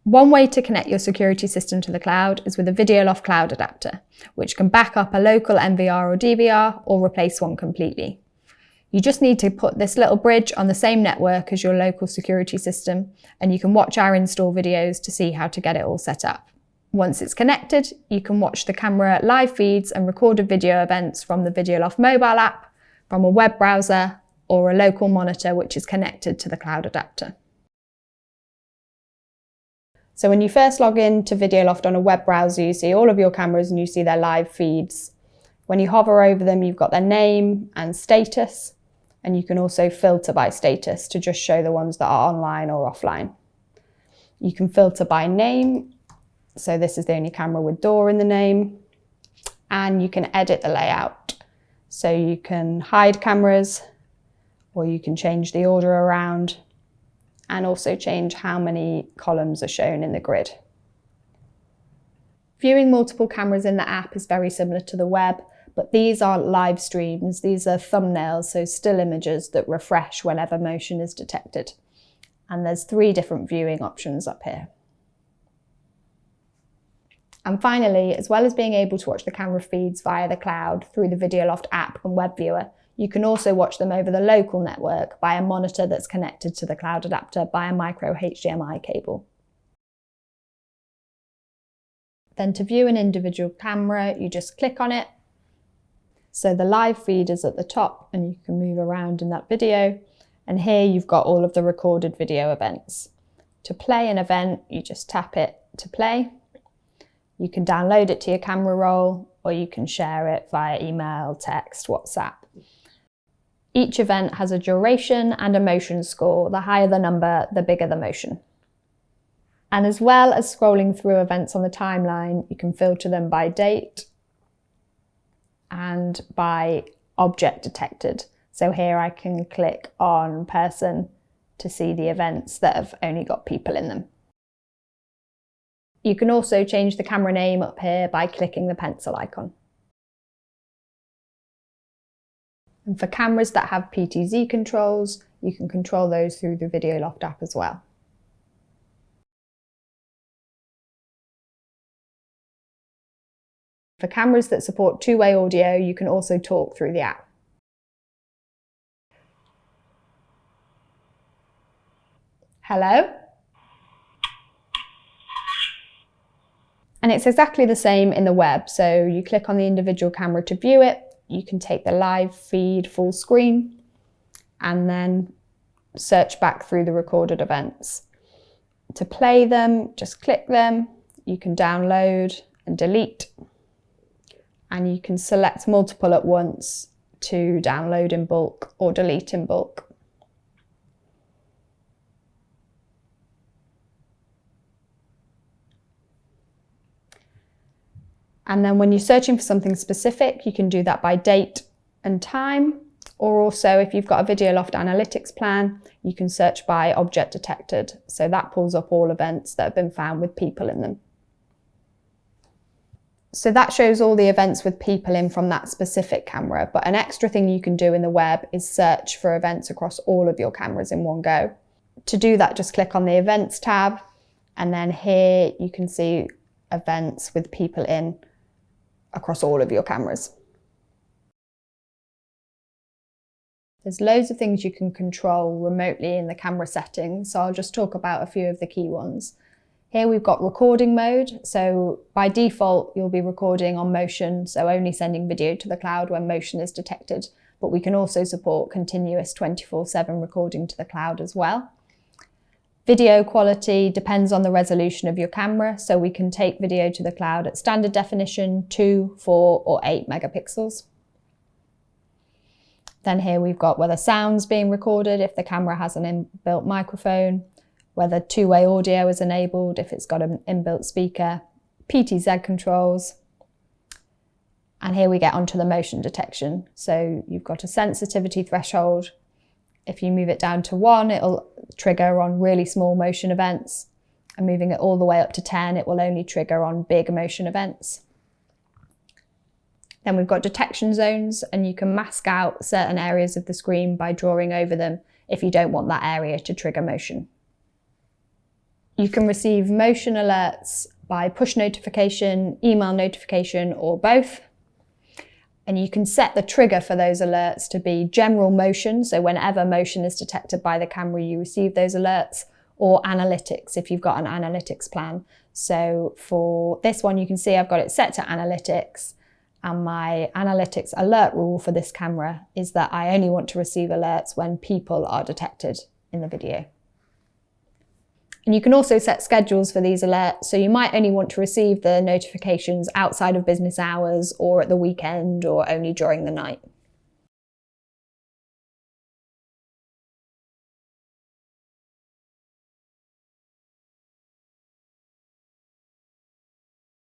One way to connect your security system to the cloud is with a Videoloft Cloud Adapter, which can back up a local NVR or DVR or replace one completely. You just need to put this little bridge on the same network as your local security system, and you can watch our install videos to see how to get it all set up. Once it's connected, you can watch the camera live feeds and recorded video events from the Videoloft mobile app, from a web browser, or a local monitor which is connected to the cloud adapter. So when you first log in to Videoloft on a web browser, you see all of your cameras and you see their live feeds. When you hover over them, you've got their name and status, and you can also filter by status to just show the ones that are online or offline. You can filter by name. So this is the only camera with door in the name, and you can edit the layout. So you can hide cameras, or you can change the order around, and also change how many columns are shown in the grid. Viewing multiple cameras in the app is very similar to the web, but these aren't live streams. These are thumbnails, so still images that refresh whenever motion is detected. And there's 3 different viewing options up here. And finally, as well as being able to watch the camera feeds via the cloud through the Videoloft app and web viewer, you can also watch them over the local network by a monitor that's connected to the cloud adapter by a micro HDMI cable. Then to view an individual camera, you just click on it. So the live feed is at the top and you can move around in that video. And here you've got all of the recorded video events. To play an event, you just tap it to play. You can download it to your camera roll, or you can share it via email, text, WhatsApp. Each event has a duration and a motion score. The higher the number, the bigger the motion. And as well as scrolling through events on the timeline, you can filter them by date and by object detected. So here I can click on person to see the events that have only got people in them. You can also change the camera name up here by clicking the pencil icon. And for cameras that have PTZ controls, you can control those through the Videoloft app as well. For cameras that support two-way audio, you can also talk through the app. Hello? And it's exactly the same in the web. So you click on the individual camera to view it. You can take the live feed full screen and then search back through the recorded events. To play them, just click them. You can download and delete. And you can select multiple at once to download in bulk or delete in bulk. And then when you're searching for something specific, you can do that by date and time. Or also, if you've got a Videoloft analytics plan, you can search by object detected. So that pulls up all events that have been found with people in them. So that shows all the events with people in from that specific camera. But an extra thing you can do in the web is search for events across all of your cameras in one go. To do that, just click on the Events tab. And then here you can see events with people in across all of your cameras. There's loads of things you can control remotely in the camera settings, so I'll just talk about a few of the key ones. Here we've got recording mode, so by default you'll be recording on motion, so only sending video to the cloud when motion is detected, but we can also support continuous 24/7 recording to the cloud as well. Video quality depends on the resolution of your camera, so we can take video to the cloud at standard definition, 2, 4 or 8 megapixels. Then here we've got whether sound's being recorded if the camera has an inbuilt microphone, whether two-way audio is enabled if it's got an inbuilt speaker, PTZ controls, and here we get onto the motion detection. So you've got a sensitivity threshold. If you move it down to 1, it'll trigger on really small motion events, and moving it all the way up to 10, it will only trigger on big motion events. Then we've got detection zones, and you can mask out certain areas of the screen by drawing over them if you don't want that area to trigger motion. You can receive motion alerts by push notification, email notification, or both. And you can set the trigger for those alerts to be general motion, so whenever motion is detected by the camera, you receive those alerts, or analytics if you've got an analytics plan. So for this one, you can see I've got it set to analytics, and my analytics alert rule for this camera is that I only want to receive alerts when people are detected in the video. And you can also set schedules for these alerts, so you might only want to receive the notifications outside of business hours or at the weekend or only during the night.